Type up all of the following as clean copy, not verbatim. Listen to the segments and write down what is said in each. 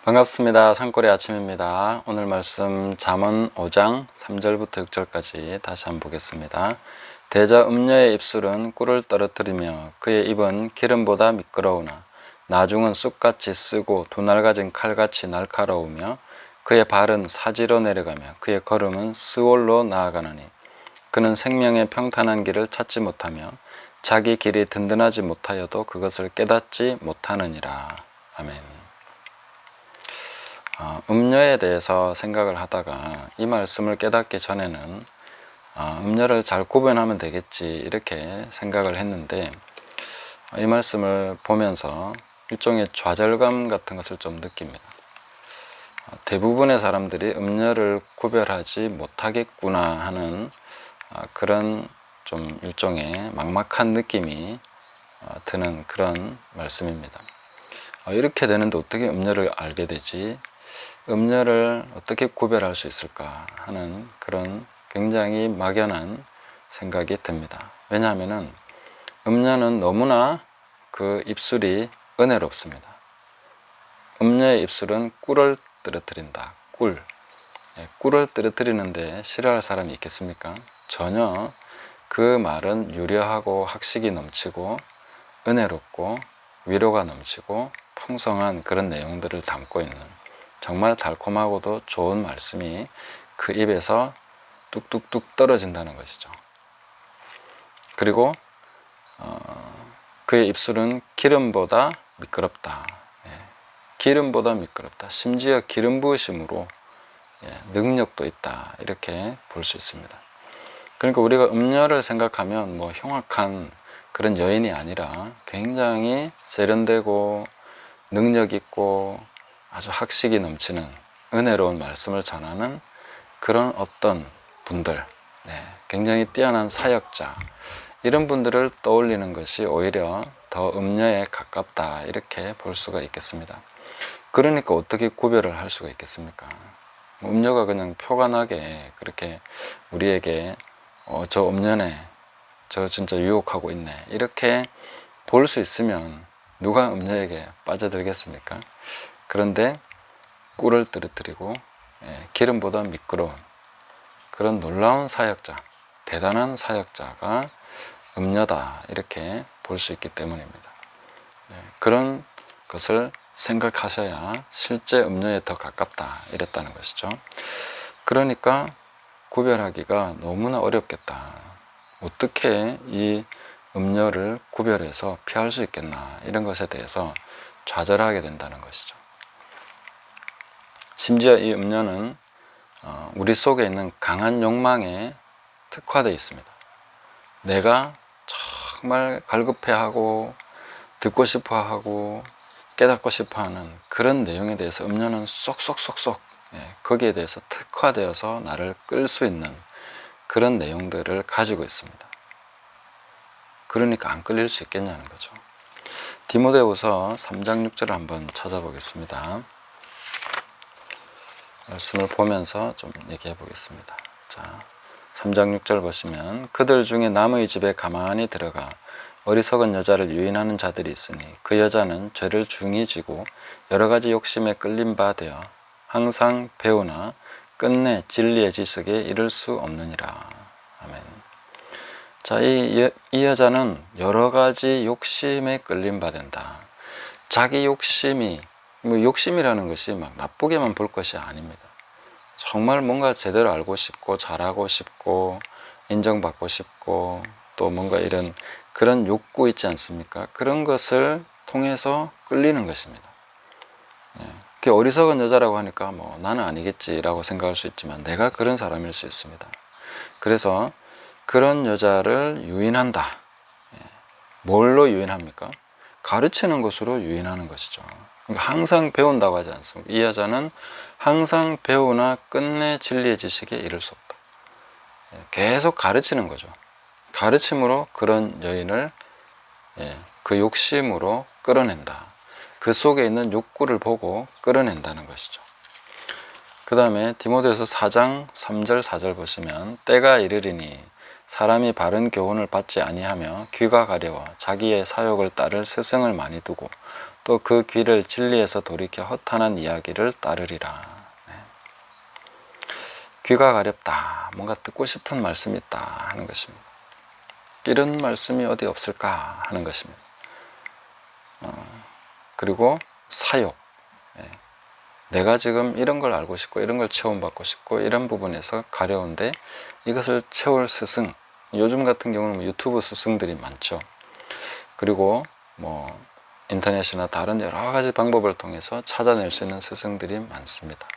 반갑습니다. 산골의 아침입니다. 오늘 말씀 잠언 5장 3절부터 6절까지 다시 한번 보겠습니다. 대저 음녀의 입술은 꿀을 떨어뜨리며 그의 입은 기름보다 미끄러우나 나중은 쑥같이 쓰고 두 날가진 칼같이 날카로우며 그의 발은 사지로 내려가며 그의 걸음은 스올로 나아가느니 그는 생명의 평탄한 길을 찾지 못하며 자기 길이 든든하지 못하여도 그것을 깨닫지 못하느니라. 아멘. 음녀에 대해서 생각을 하다가 이 말씀을 깨닫기 전에는 음녀를 잘 구분하면 되겠지 이렇게 생각을 했는데, 이 말씀을 보면서 일종의 좌절감 같은 것을 좀 느낍니다. 대부분의 사람들이 음녀를 구별하지 못하겠구나 하는 그런 좀 일종의 막막한 느낌이 드는 그런 말씀입니다. 이렇게 되는데 어떻게 음녀를 알게 되지? 음녀를 어떻게 구별할 수 있을까 하는 그런 굉장히 막연한 생각이 듭니다. 왜냐하면 음녀는 너무나 그 입술이 은혜롭습니다. 음녀의 입술은 꿀을 떨어뜨린다. 꿀을 떨어뜨리는데 싫어할 사람이 있겠습니까? 전혀. 그 말은 유려하고 학식이 넘치고 은혜롭고 위로가 넘치고 풍성한 그런 내용들을 담고 있는 정말 달콤하고도 좋은 말씀이 그 입에서 뚝뚝뚝 떨어진다는 것이죠. 그리고 그의 입술은 기름보다 미끄럽다. 기름보다 미끄럽다. 심지어 기름 부으심으로 능력도 있다. 이렇게 볼 수 있습니다. 그러니까 우리가 음녀를 생각하면 뭐 흉악한 그런 여인이 아니라 굉장히 세련되고 능력 있고 아주 학식이 넘치는 은혜로운 말씀을 전하는 그런 어떤 분들, 굉장히 뛰어난 사역자, 이런 분들을 떠올리는 것이 오히려 더 음녀에 가깝다 이렇게 볼 수가 있겠습니다. 그러니까 어떻게 구별을 할 수가 있겠습니까? 음녀가 그냥 표가 나게 그렇게 우리에게 저 음녀네, 저 진짜 유혹하고 있네 이렇게 볼 수 있으면 누가 음녀에게 빠져들겠습니까? 그런데 꿀을 떨어뜨리고 기름보다 미끄러운 그런 놀라운 사역자, 대단한 사역자가 음녀다 이렇게 볼 수 있기 때문입니다. 그런 것을 생각하셔야 실제 음녀에 더 가깝다 이랬다는 것이죠. 그러니까 구별하기가 너무나 어렵겠다. 어떻게 이 음녀를 구별해서 피할 수 있겠나 이런 것에 대해서 좌절하게 된다는 것이죠. 심지어 이 음녀는 우리 속에 있는 강한 욕망에 특화되어 있습니다. 내가 정말 갈급해하고 듣고 싶어하고 깨닫고 싶어하는 그런 내용에 대해서 음녀는 쏙쏙쏙쏙 거기에 대해서 특화되어서 나를 끌 수 있는 그런 내용들을 가지고 있습니다. 그러니까 안 끌릴 수 있겠냐는 거죠. 디모데후서 3장 6절을 한번 찾아보겠습니다. 말씀을 보면서 좀 얘기해 보겠습니다. 자, 3장 6절 보시면 그들 중에 남의 집에 가만히 들어가 어리석은 여자를 유인하는 자들이 있으니 그 여자는 죄를 중히 지고 여러 가지 욕심에 끌린 바 되어 항상 배우나 끝내 진리의 지식에 이를 수 없느니라. 아멘. 자, 이 여자는 여러 가지 욕심에 끌린 바 된다. 자기 욕심이, 욕심이라는 것이 막 나쁘게만 볼 것이 아닙니다. 정말 뭔가 제대로 알고 싶고 잘하고 싶고 인정받고 싶고 또 뭔가 이런 그런 욕구 있지 않습니까? 그런 것을 통해서 끌리는 것입니다. 그 어리석은 여자라고 하니까 뭐 나는 아니겠지라고 생각할 수 있지만 내가 그런 사람일 수 있습니다. 그래서 그런 여자를 유인한다. 뭘로 유인합니까? 가르치는 것으로 유인하는 것이죠. 그러니까 항상 배운다고 하지 않습니까? 이 여자는 항상 배우나 끝내 진리의 지식에 이를 수 없다. 계속 가르치는 거죠. 가르침으로 그런 여인을 그 욕심으로 끌어낸다. 그 속에 있는 욕구를 보고 끌어낸다는 것이죠. 그 다음에 디모데후서 4장 3절 4절 보시면 때가 이르리니 사람이 바른 교훈을 받지 아니하며 귀가 가려워 자기의 사욕을 따를 스승을 많이 두고 또 그 귀를 진리에서 돌이켜 허탄한 이야기를 따르리라. 네. 귀가 가렵다. 뭔가 듣고 싶은 말씀이 있다 하는 것입니다. 이런 말씀이 어디 없을까 하는 것입니다. 그리고 사욕. 네. 내가 지금 이런 걸 알고 싶고 이런 걸 체험받고 싶고 이런 부분에서 가려운데 이것을 채울 스승. 요즘 같은 경우는 유튜브 스승들이 많죠. 그리고 뭐 인터넷이나 다른 여러 가지 방법을 통해서 찾아낼 수 있는 스승들이 많습니다.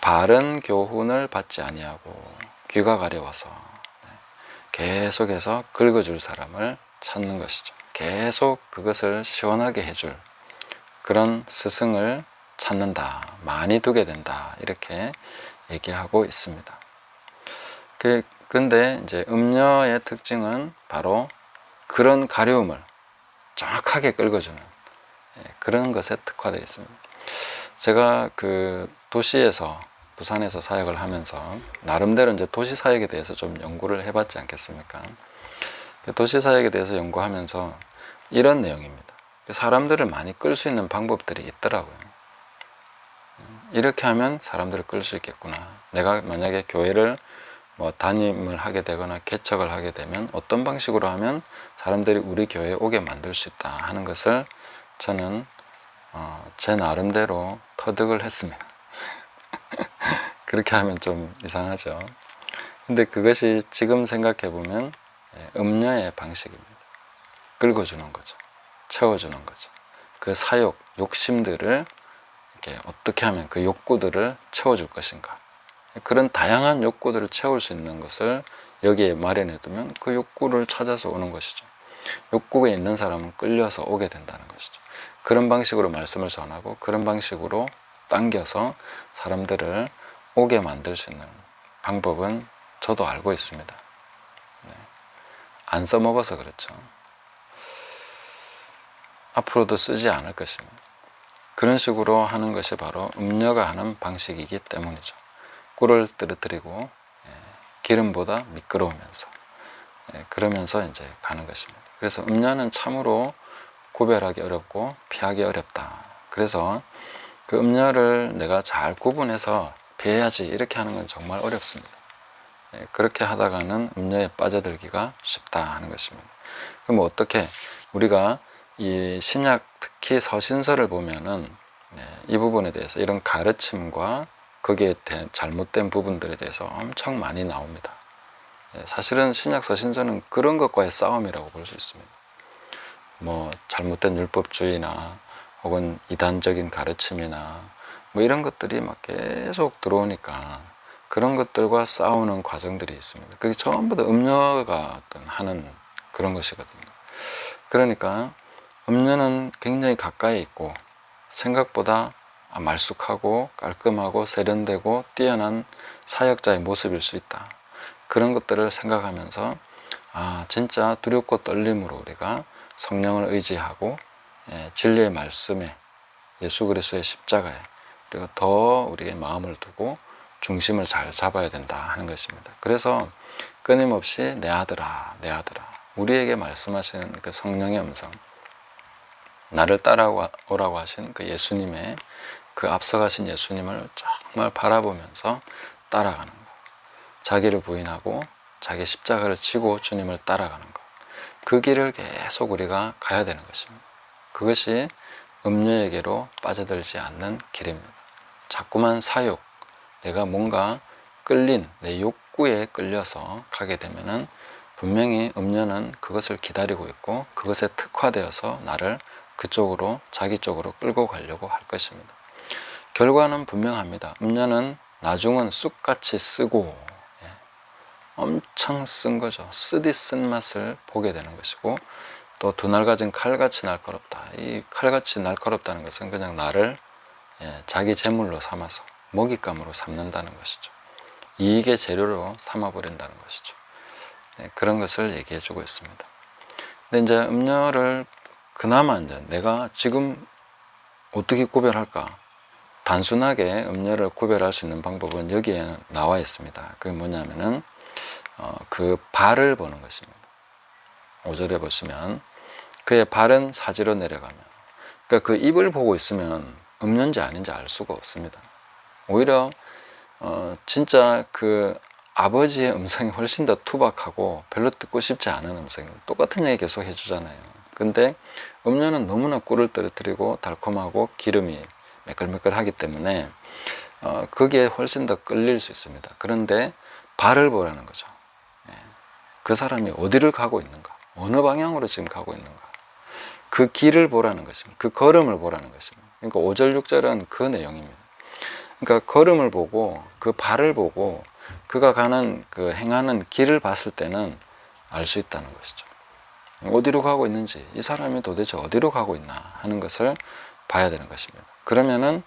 바른 교훈을 받지 아니하고 귀가 가려워서 계속해서 긁어줄 사람을 찾는 것이죠. 계속 그것을 시원하게 해줄 그런 스승을 찾는다. 많이 두게 된다. 이렇게 얘기하고 있습니다. 근데 이제 음녀의 특징은 바로 그런 가려움을 정확하게 긁어주는 그런 것에 특화되어 있습니다. 제가 그 도시에서 부산에서 사역을 하면서 나름대로 이제 도시 사역에 대해서 좀 연구를 해봤지 않겠습니까? 도시 사역에 대해서 연구하면서 이런 내용입니다. 사람들을 많이 끌 수 있는 방법들이 있더라고요. 이렇게 하면 사람들을 끌 수 있겠구나. 내가 만약에 교회를 뭐 담임을 하게 되거나 개척을 하게 되면 어떤 방식으로 하면 사람들이 우리 교회에 오게 만들 수 있다 하는 것을 저는 제 나름대로 터득을 했습니다. 그렇게 하면 좀 이상하죠. 근데 그것이 지금 생각해 보면 음녀의 방식입니다. 긁어주는 거죠. 채워주는 거죠. 그 사욕, 욕심들을 이렇게 어떻게 하면 그 욕구들을 채워줄 것인가. 그런 다양한 욕구들을 채울 수 있는 것을 여기에 마련해 두면 그 욕구를 찾아서 오는 것이죠. 욕구가 있는 사람은 끌려서 오게 된다는 것이죠. 그런 방식으로 말씀을 전하고 그런 방식으로 당겨서 사람들을 오게 만들 수 있는 방법은 저도 알고 있습니다. 네. 안 써먹어서 그렇죠. 앞으로도 쓰지 않을 것입니다. 그런 식으로 하는 것이 바로 음녀가 하는 방식이기 때문이죠. 꿀을 떨어뜨리고 기름보다 미끄러우면서 그러면서 이제 가는 것입니다. 그래서 음녀는 참으로 구별하기 어렵고 피하기 어렵다. 그래서 그 음녀를 내가 잘 구분해서 피해야지 이렇게 하는 건 정말 어렵습니다. 그렇게 하다가는 음녀에 빠져들기가 쉽다 하는 것입니다. 그럼 어떻게 우리가 이 신약 특히 서신서를 보면은 이 부분에 대해서 이런 가르침과 거기에 잘못된 부분들에 대해서 엄청 많이 나옵니다. 사실은 신약 서신서는 그런 것과의 싸움이라고 볼 수 있습니다. 뭐 잘못된 율법주의나 혹은 이단적인 가르침이나 뭐 이런 것들이 막 계속 들어오니까 그런 것들과 싸우는 과정들이 있습니다. 그게 전부 다 음녀가 어떤 하는 그런 것이거든요. 그러니까 음녀는 굉장히 가까이 있고 생각보다 말쑥하고 깔끔하고 세련되고 뛰어난 사역자의 모습일 수 있다. 그런 것들을 생각하면서 진짜 두렵고 떨림으로 우리가 성령을 의지하고 진리의 말씀에 예수 그리스도의 십자가에 그리고 더 우리의 마음을 두고 중심을 잘 잡아야 된다 하는 것입니다. 그래서 끊임없이 내 아들아 내 아들아 우리에게 말씀하시는 그 성령의 음성 나를 따라오라고 하신 그 예수님의 그 앞서가신 예수님을 정말 바라보면서 따라가는 것. 자기를 부인하고 자기 십자가를 지고 주님을 따라가는 것. 그 길을 계속 우리가 가야 되는 것입니다. 그것이 음녀에게로 빠져들지 않는 길입니다. 자꾸만 사욕, 내가 뭔가 끌린 내 욕구에 끌려서 가게 되면은 분명히 음녀는 그것을 기다리고 있고 그것에 특화되어서 나를 그쪽으로 자기 쪽으로 끌고 가려고 할 것입니다. 결과는 분명합니다. 음녀는 나중은 쑥같이 쓰고 엄청 쓴 거죠. 쓰디 쓴 맛을 보게 되는 것이고 또 두 날 가진 칼같이 날카롭다. 이 칼같이 날카롭다는 것은 그냥 나를 자기 재물로 삼아서 먹잇감으로 삼는다는 것이죠. 이익의 재료로 삼아버린다는 것이죠. 그런 것을 얘기해 주고 있습니다. 근데 이제 음녀를 그나마 이제 내가 지금 어떻게 구별할까? 단순하게 음녀를 구별할 수 있는 방법은 여기에 나와 있습니다. 그게 뭐냐면은 그 발을 보는 것입니다. 5절에 보시면 그의 발은 사지로 내려가며 그러니까 그 입을 보고 있으면 음료인지 아닌지 알 수가 없습니다. 오히려 진짜 그 아버지의 음성이 훨씬 더 투박하고 별로 듣고 싶지 않은 음성입니다. 똑같은 얘기 계속 해주잖아요. 근데 음료는 너무나 꿀을 떨어뜨리고 달콤하고 기름이 매끌매끌하기 때문에 그게 훨씬 더 끌릴 수 있습니다. 그런데 발을 보라는 거죠. 그 사람이 어디를 가고 있는가, 어느 방향으로 지금 가고 있는가, 그 길을 보라는 것입니다. 그 걸음을 보라는 것입니다. 그러니까 5절 6절은 그 내용입니다. 그러니까 걸음을 보고 그 발을 보고 그가 가는 그 행하는 길을 봤을 때는 알 수 있다는 것이죠. 어디로 가고 있는지, 이 사람이 도대체 어디로 가고 있나 하는 것을 봐야 되는 것입니다. 그러면은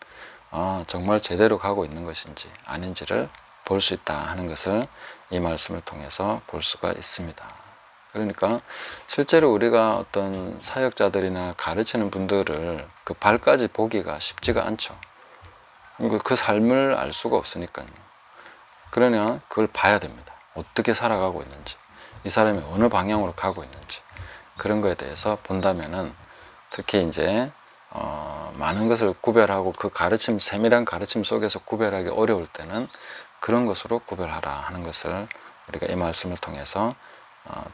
정말 제대로 가고 있는 것인지 아닌지를 볼 수 있다 하는 것을 이 말씀을 통해서 볼 수가 있습니다. 그러니까 실제로 우리가 어떤 사역자들이나 가르치는 분들을 그 발까지 보기가 쉽지가 않죠. 그 삶을 알 수가 없으니까요. 그러면 그걸 봐야 됩니다. 어떻게 살아가고 있는지, 이 사람이 어느 방향으로 가고 있는지, 그런 거에 대해서 본다면은 특히 이제 많은 것을 구별하고 그 가르침, 세밀한 가르침 속에서 구별하기 어려울 때는 그런 것으로 구별하라 하는 것을 우리가 이 말씀을 통해서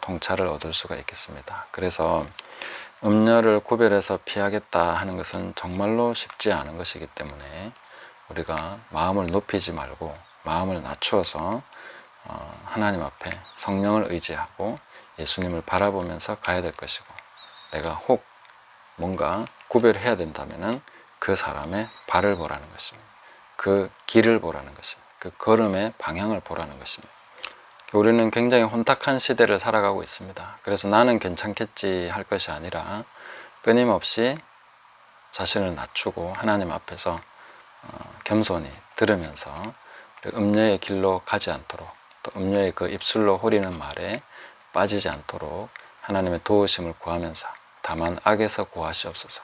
통찰을 얻을 수가 있겠습니다. 그래서 음녀를 구별해서 피하겠다 하는 것은 정말로 쉽지 않은 것이기 때문에 우리가 마음을 높이지 말고 마음을 낮추어서 하나님 앞에 성령을 의지하고 예수님을 바라보면서 가야 될 것이고, 내가 혹 뭔가 구별해야 된다면은 그 사람의 발을 보라는 것입니다. 그 길을 보라는 것입니다. 그 걸음의 방향을 보라는 것입니다. 우리는 굉장히 혼탁한 시대를 살아가고 있습니다. 그래서 나는 괜찮겠지 할 것이 아니라 끊임없이 자신을 낮추고 하나님 앞에서 겸손히 들으면서 음녀의 길로 가지 않도록, 또 음녀의 그 입술로 호리는 말에 빠지지 않도록 하나님의 도우심을 구하면서, 다만 악에서 구하시옵소서,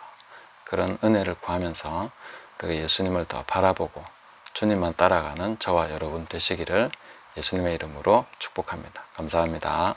그런 은혜를 구하면서 우리가 예수님을 더 바라보고 주님만 따라가는 저와 여러분 되시기를 예수님의 이름으로 축복합니다. 감사합니다.